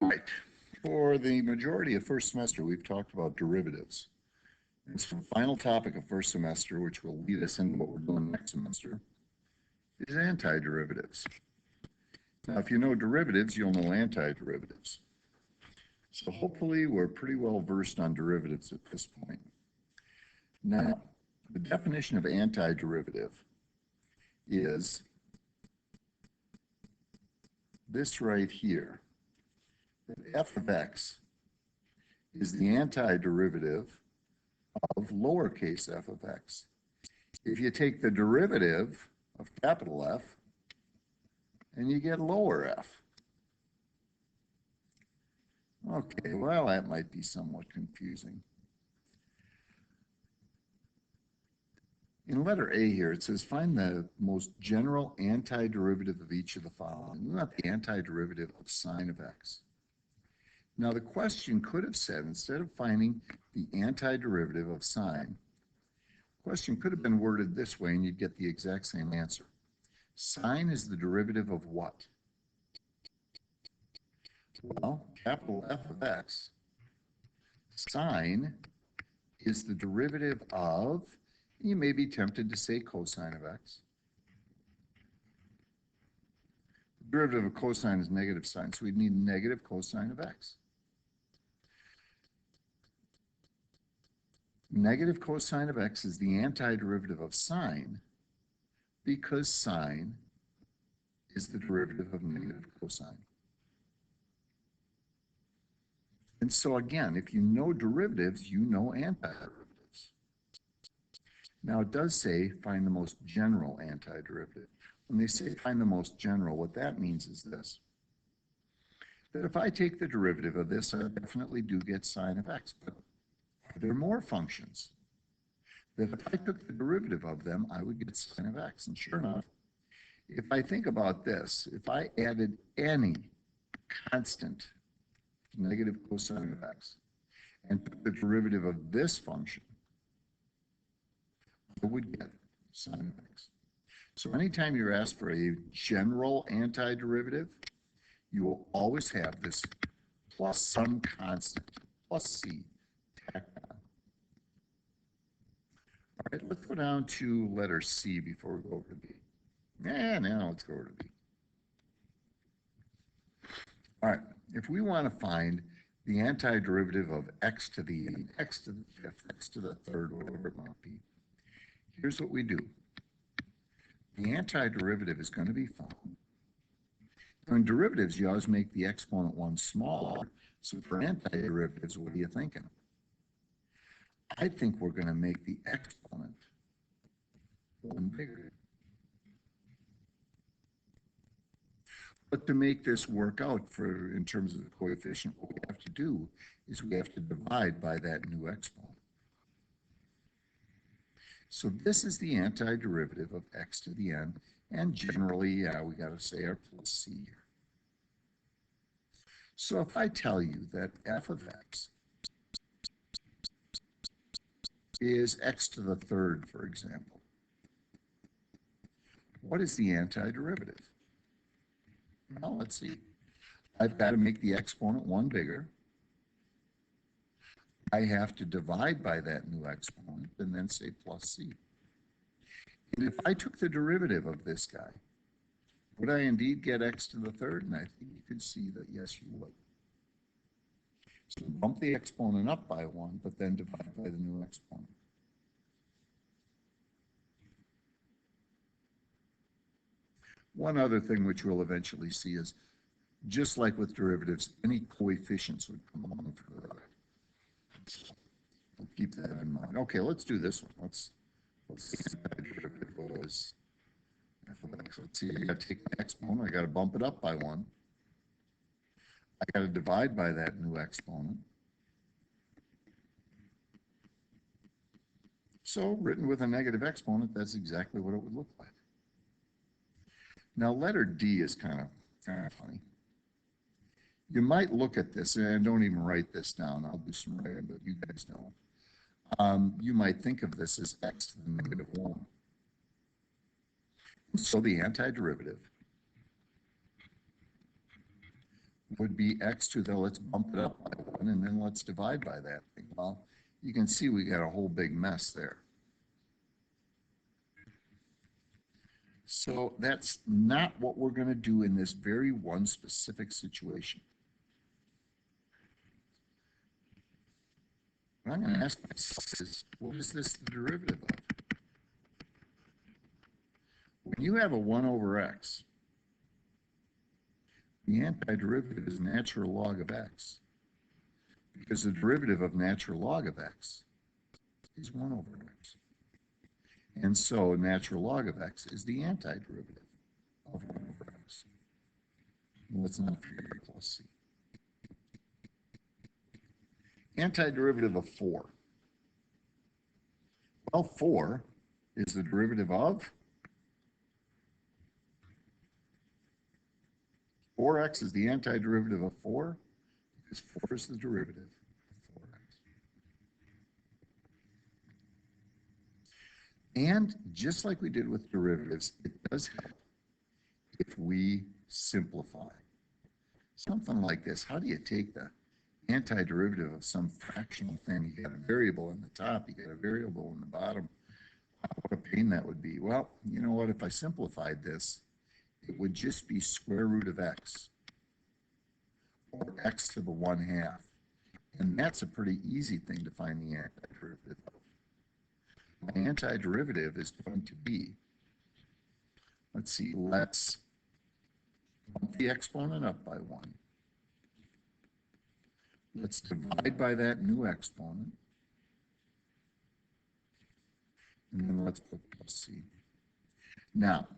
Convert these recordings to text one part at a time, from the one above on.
Right. For the majority of first semester, we've talked about derivatives. And so the final topic of first semester, which will lead us into what we're doing next semester, is antiderivatives. Now, if you know derivatives, you'll know antiderivatives. So hopefully we're pretty well versed on derivatives at this point. Now, the definition of antiderivative is this right here, that f of x is the antiderivative of lowercase f of x. If you take the derivative of capital F, and you get lower f. Okay, well, that might be somewhat confusing. In letter A here, it says find the most general antiderivative of each of the following. We want the antiderivative of sine of x. Now, the question could have said, instead of finding the antiderivative of sine, the question could have been worded this way, and you'd get the exact same answer. Sine is the derivative of what? Well, capital F of x. Sine is the derivative of, you may be tempted to say cosine of x. The derivative of cosine is negative sine, so we'd need negative cosine of x. Negative cosine of x is the antiderivative of sine because sine is the derivative of negative cosine. And so again, if you know derivatives, you know antiderivatives. Now it does say find the most general antiderivative. When they say find the most general, what that means is this. That if I take the derivative of this, I definitely do get sine of x, but are there more functions? That if I took the derivative of them, I would get sine of x. And sure enough, if I think about this, if I added any constant negative cosine of x and took the derivative of this function, I would get sine of x. So anytime you're asked for a general antiderivative, you will always have this plus some constant, plus c, tacked on. All right, let's go down to letter C before we go over to B. Now let's go over to B. All right, if we want to find the antiderivative of x to the x to the fifth, x to the third, whatever it might be, here's what we do. The antiderivative is going to be found. In derivatives, you always make the exponent one smaller. So for antiderivatives, what are you thinking? I think we're going to make the exponent one bigger. But to make this work out for in terms of the coefficient, what we have to do is we have to divide by that new exponent. So this is the antiderivative of x to the n, and generally, yeah, we got to say our plus c here. So if I tell you that f of x is x to the third, for example, what is the antiderivative? Well, let's see. I've got to make the exponent one bigger. I have to divide by that new exponent and then say plus c. And if I took the derivative of this guy, would I indeed get x to the third? And I think you could see that yes, you would. So bump the exponent up by one, but then divide by the new exponent. One other thing which we'll eventually see is, just like with derivatives, any coefficients would come along for the ride. So we'll keep that in mind. Okay, let's do this one. Let's see what the derivative was. Let's see, I got to take the exponent, I got to bump it up by one. I got to divide by that new exponent. So written with a negative exponent, that's exactly what it would look like. Now letter D is kind of funny. You might look at this, and don't even write this down. I'll do some writing, but you guys know. You might think of this as x to the negative 1. So the antiderivative would be x to the, let's bump it up by 1, and then let's divide by that thing. Well, you can see we got a whole big mess there. So that's not what we're going to do in this very one specific situation. What I'm going to ask myself is, what is this the derivative of? When you have a 1 over x, the antiderivative is natural log of x, because the derivative of natural log of x is 1 over x. And so natural log of x is the antiderivative of 1 over x. Let's not forget plus c. Antiderivative of 4. Well, 4 is the derivative of 4x is the antiderivative of 4, because 4 is the derivative of 4x. And just like we did with derivatives, it does help if we simplify. Something like this. How do you take the antiderivative of some fractional thing? You got a variable in the top, you got a variable in the bottom. What a pain that would be. Well, you know what? If I simplified this, it would just be square root of x, or x to the 1/2. And that's a pretty easy thing to find the antiderivative of. My antiderivative is going to be, let's see, let's bump the exponent up by 1. Let's divide by that new exponent. And then let's put plus c. Now,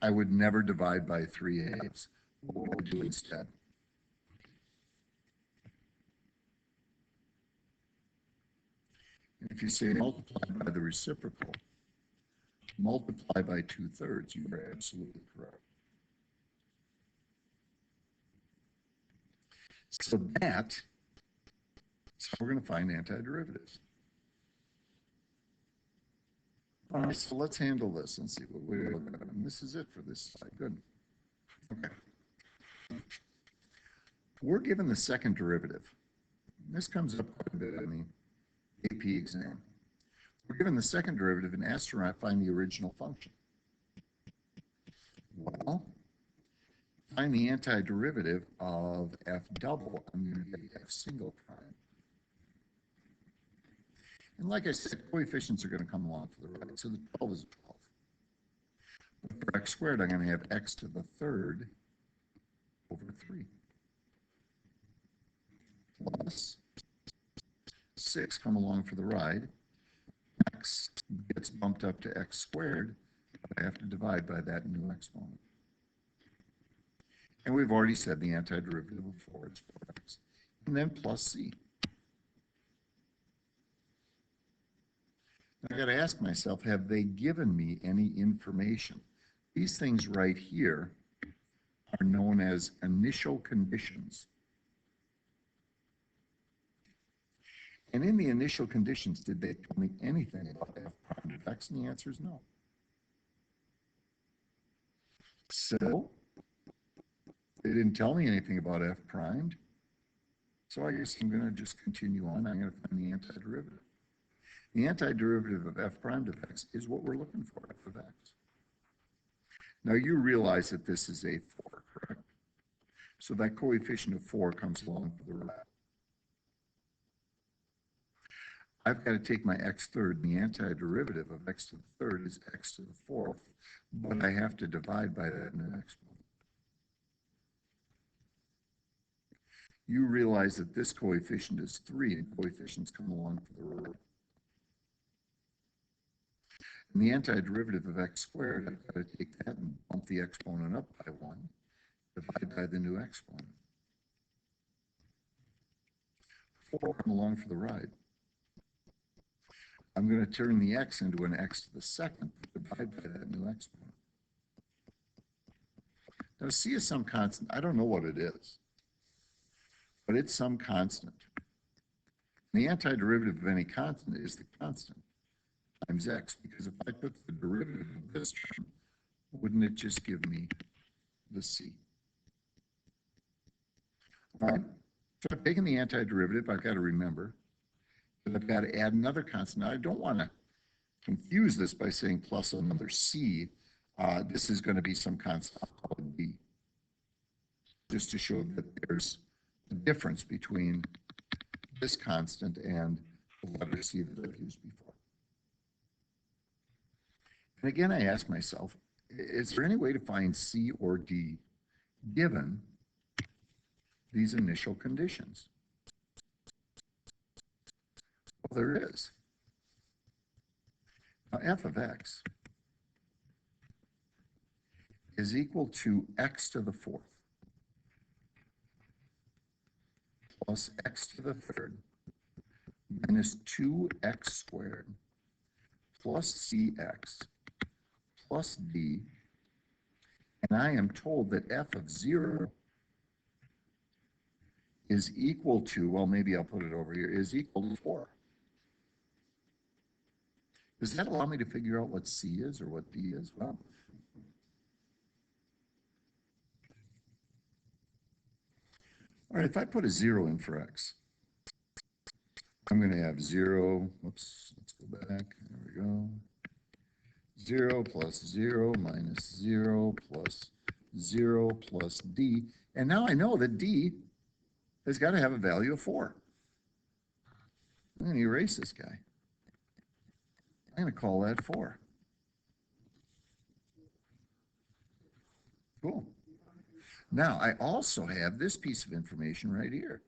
I would never divide by 3/8. What would I do instead? If you say multiply by the reciprocal, multiply by 2/3, you are absolutely correct. So that's how we're going to find antiderivatives. All right, so let's handle this and see what we're looking at. And this is it for this slide. Good. Okay. We're given the second derivative. This comes up quite a bit in the AP exam. We're given the second derivative and asked to find the original function. Well, find the antiderivative of f double. I'm going to get f single prime. And like I said, coefficients are going to come along to the right. So the 12 is 12. But for x squared, I'm going to have x to the 3rd over 3. Plus 6 come along for the ride. X gets bumped up to x squared. I have to divide by that new exponent. And we've already said the antiderivative of 4 is 4x. And then plus c. I got to ask myself, have they given me any information? These things right here are known as initial conditions. And in the initial conditions, did they tell me anything about f prime of x? And the answer is no. So they didn't tell me anything about f primed. So I guess I'm going to just continue on. I'm going to find the antiderivative. The antiderivative of f prime of x is what we're looking for, f of x. Now you realize that this is a 4, correct? So that coefficient of 4 comes along to the right. I've got to take my x third, and the antiderivative of x to the 3rd is x to the 4th, but I have to divide by that new exponent. You realize that this coefficient is 3, and coefficients come along to the right. And the antiderivative of x squared, I've got to take that and bump the exponent up by 1, divide by the new exponent. 4 come along for the ride. I'm going to turn the x into an x to the 2nd, divide by that new exponent. Now c is some constant. I don't know what it is, but it's some constant. The antiderivative of any constant is the constant times x, because if I took the derivative of this term, wouldn't it just give me the c? right? So I've taken the antiderivative. I've got to remember that I've got to add another constant. Now, I don't want to confuse this by saying plus another c. This is going to be some constant called d, just to show that there's a difference between this constant and the letter c that I've used before. And again, I ask myself, is there any way to find c or d given these initial conditions? Well, there is. Now, f of x is equal to x to the fourth plus x to the third minus 2x squared plus cx plus d, and I am told that f of 0 is equal to, well, maybe I'll put it over here, is equal to 4. Does that allow me to figure out what c is or what d is? Well, all right, if I put a 0 in for x, I'm going to have 0, whoops, let's go back, there we go. 0 plus 0 minus 0 plus 0 plus d. And now I know that d has got to have a value of 4. I'm going to erase this guy. I'm going to call that 4. Cool. Now, I also have this piece of information right here.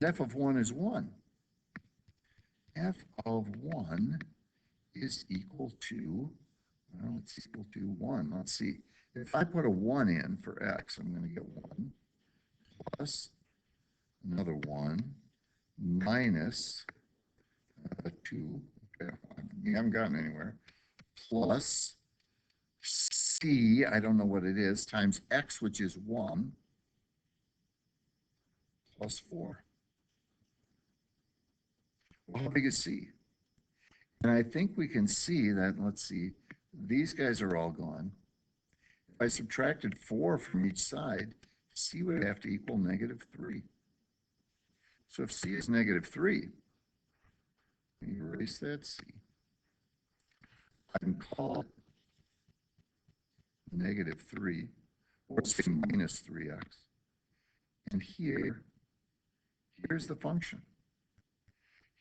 That f of 1 is 1. F of 1 is equal to, well, it's equal to 1. Let's see. If I put a 1 in for x, I'm going to get 1 plus another 1 minus 2. Okay, we haven't gotten anywhere. Plus c, I don't know what it is, times x, which is 1, plus 4. Well, how big is c? And I think we can see that, let's see, these guys are all gone. If I subtracted 4 from each side, c would have to equal -3. So if c is -3, erase that c. I can call it -3, or say minus 3x. And here's the function.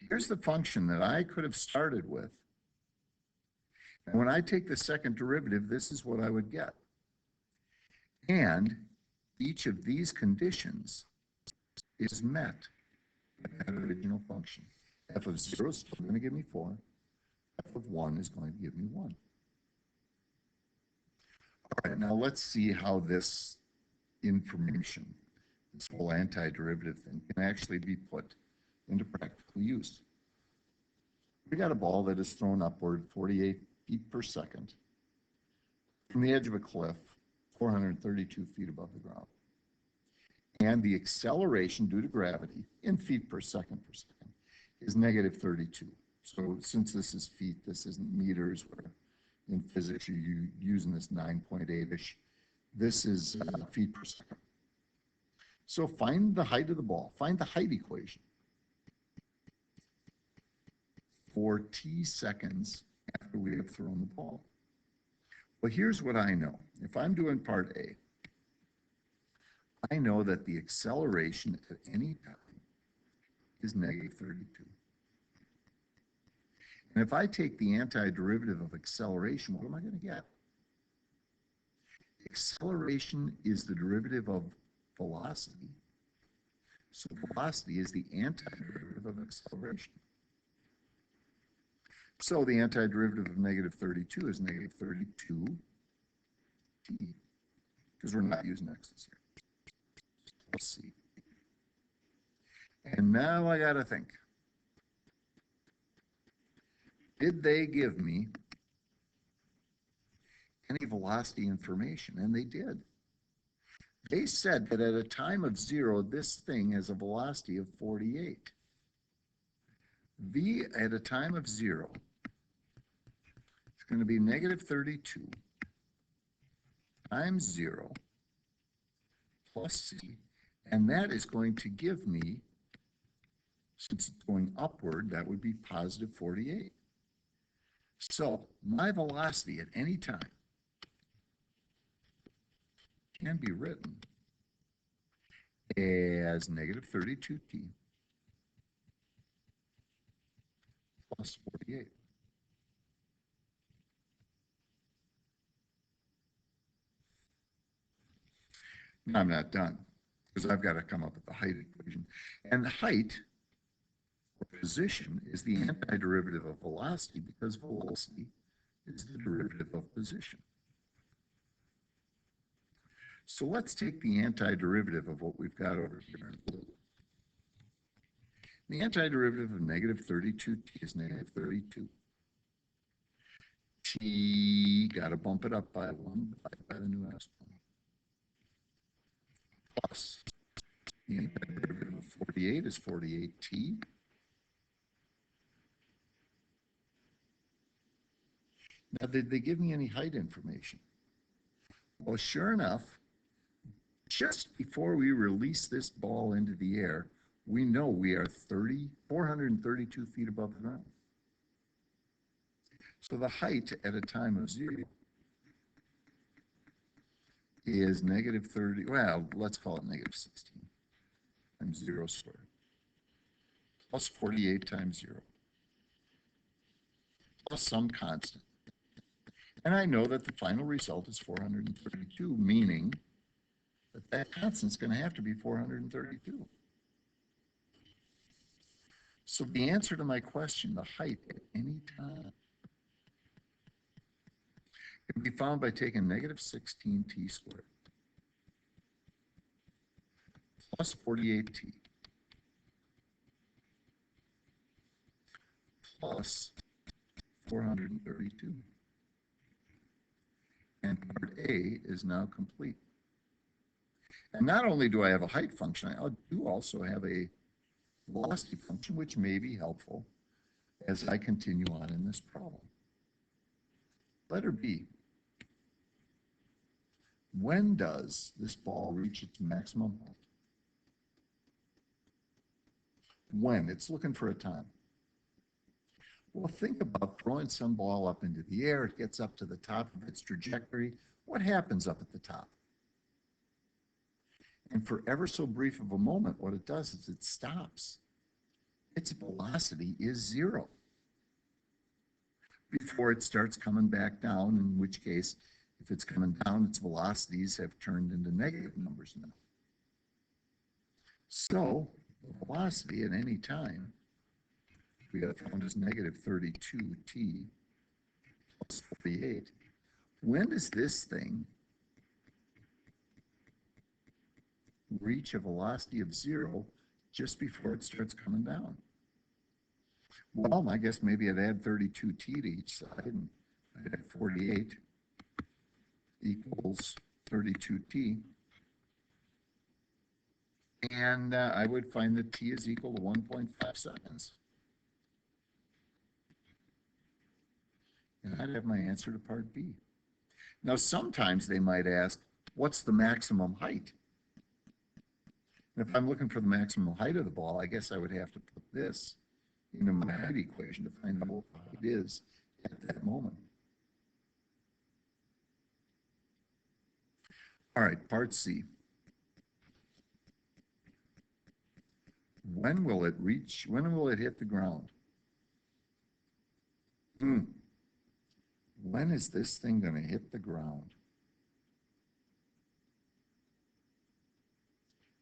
Here's the function that I could have started with. And when I take the second derivative, this is what I would get. And each of these conditions is met by that original function. F of 0 is still going to give me 4. F of 1 is going to give me 1. All right, now let's see how this information, this whole antiderivative thing, can actually be put into practical use. We got a ball that is thrown upward 48 feet per second from the edge of a cliff, 432 feet above the ground. And the acceleration due to gravity in feet per second is -32. So since this is feet, this isn't meters, where in physics you're using this 9.8-ish. This is feet per second. So find the height of the ball. Find the height equation for t seconds after we have thrown the ball. Well, here's what I know. If I'm doing part A, I know that the acceleration at any time is -32. And if I take the antiderivative of acceleration, what am I going to get? Acceleration is the derivative of velocity. So velocity is the antiderivative of acceleration. So the antiderivative of -32 is -32t, because we're not using x's here. Let's see. And now I got to think. Did they give me any velocity information? And they did. They said that at a time of 0, this thing has a velocity of 48. V at a time of 0 is going to be -32 times 0 plus c And that is going to give me, since it's going upward, that would be positive 48. So my velocity at any time can be written as negative 32t plus 48. Now I'm not done, because I've got to come up with the height equation. And the height, or position, is the antiderivative of velocity, because velocity is the derivative of position. So let's take the antiderivative of what we've got over here in blue. The antiderivative of negative 32t is negative 32. T, got to bump it up by 1, divided by the new exponent. Plus, the antiderivative of 48 is 48t. Now, did they give me any height information? Well, sure enough, just before we release this ball into the air, we know we are 432 feet above the ground. So the height at a time of 0 is negative 30, well, let's call it negative 16 times 0 squared, plus 48 times 0, plus some constant. And I know that the final result is 432, meaning that that constant is going to have to be 432. So the answer to my question, the height at any time, can be found by taking negative 16t squared plus 48t plus 432. And part A is now complete. And not only do I have a height function, I do also have a velocity function, which may be helpful as I continue on in this problem. Letter B. When does this ball reach its maximum height? When? It's looking for a time. Well, think about throwing some ball up into the air. It gets up to the top of its trajectory. What happens up at the top? And for ever so brief of a moment, what it does is it stops. Its velocity is 0 before it starts coming back down, in which case, if it's coming down, its velocities have turned into negative numbers now. So the velocity at any time, we have found as negative 32t plus 48. When does this thing reach a velocity of 0 just before it starts coming down? Well, I guess maybe I'd add 32t to each side, and I'd add 48 equals 32t. And I would find that t is equal to 1.5 seconds. And I'd have my answer to part B. Now, sometimes they might ask, what's the maximum height? And if I'm looking for the maximum height of the ball, I guess I would have to put this into my height equation to find out what the height is at that moment. All right, part C. When will it hit the ground? When is this thing going to hit the ground?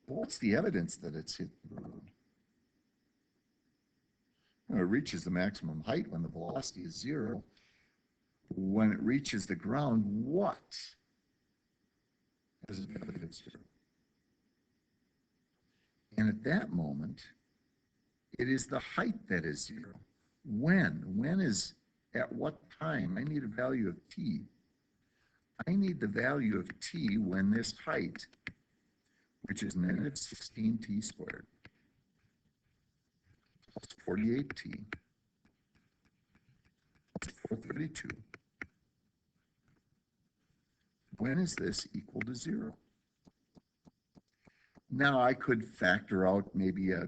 What's the evidence that it's hit the ground? It reaches the maximum height when the velocity is 0. When it reaches the ground, what is the evidence 0? And at that moment, it is the height that is 0. When? When is at what time? I need a value of t. I need the value of t when this height, which is negative 16t squared, plus 48t, plus 432. When is this equal to 0? Now I could factor out maybe a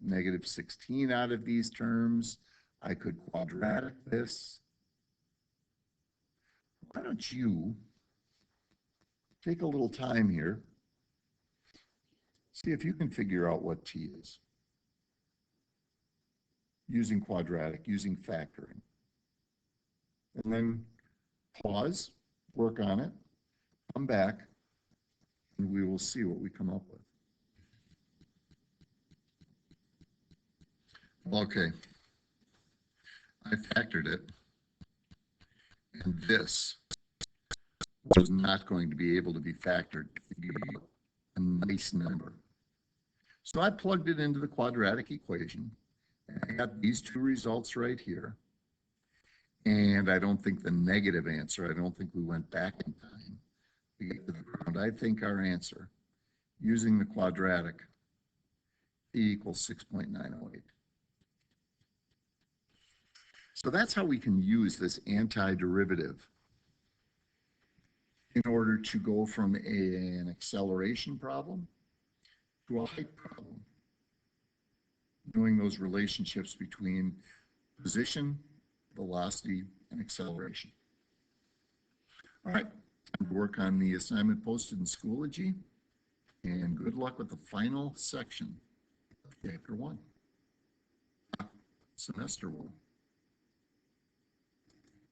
negative 16 out of these terms. I could quadratic this. Why don't you take a little time here, see if you can figure out what t is using quadratic, using factoring. And then pause, work on it, come back, and we will see what we come up with. Okay, I factored it, and this was not going to be able to be factored to be a nice number. So I plugged it into the quadratic equation, and I got these two results right here. And I don't think the negative answer, I don't think we went back in time to get to the ground. I think our answer, using the quadratic, e equals 6.908. So that's how we can use this antiderivative in order to go from an acceleration problem to a height problem, knowing those relationships between position, velocity, and acceleration. All right, time to work on the assignment posted in Schoology, and good luck with the final section of Chapter 1, Semester 1.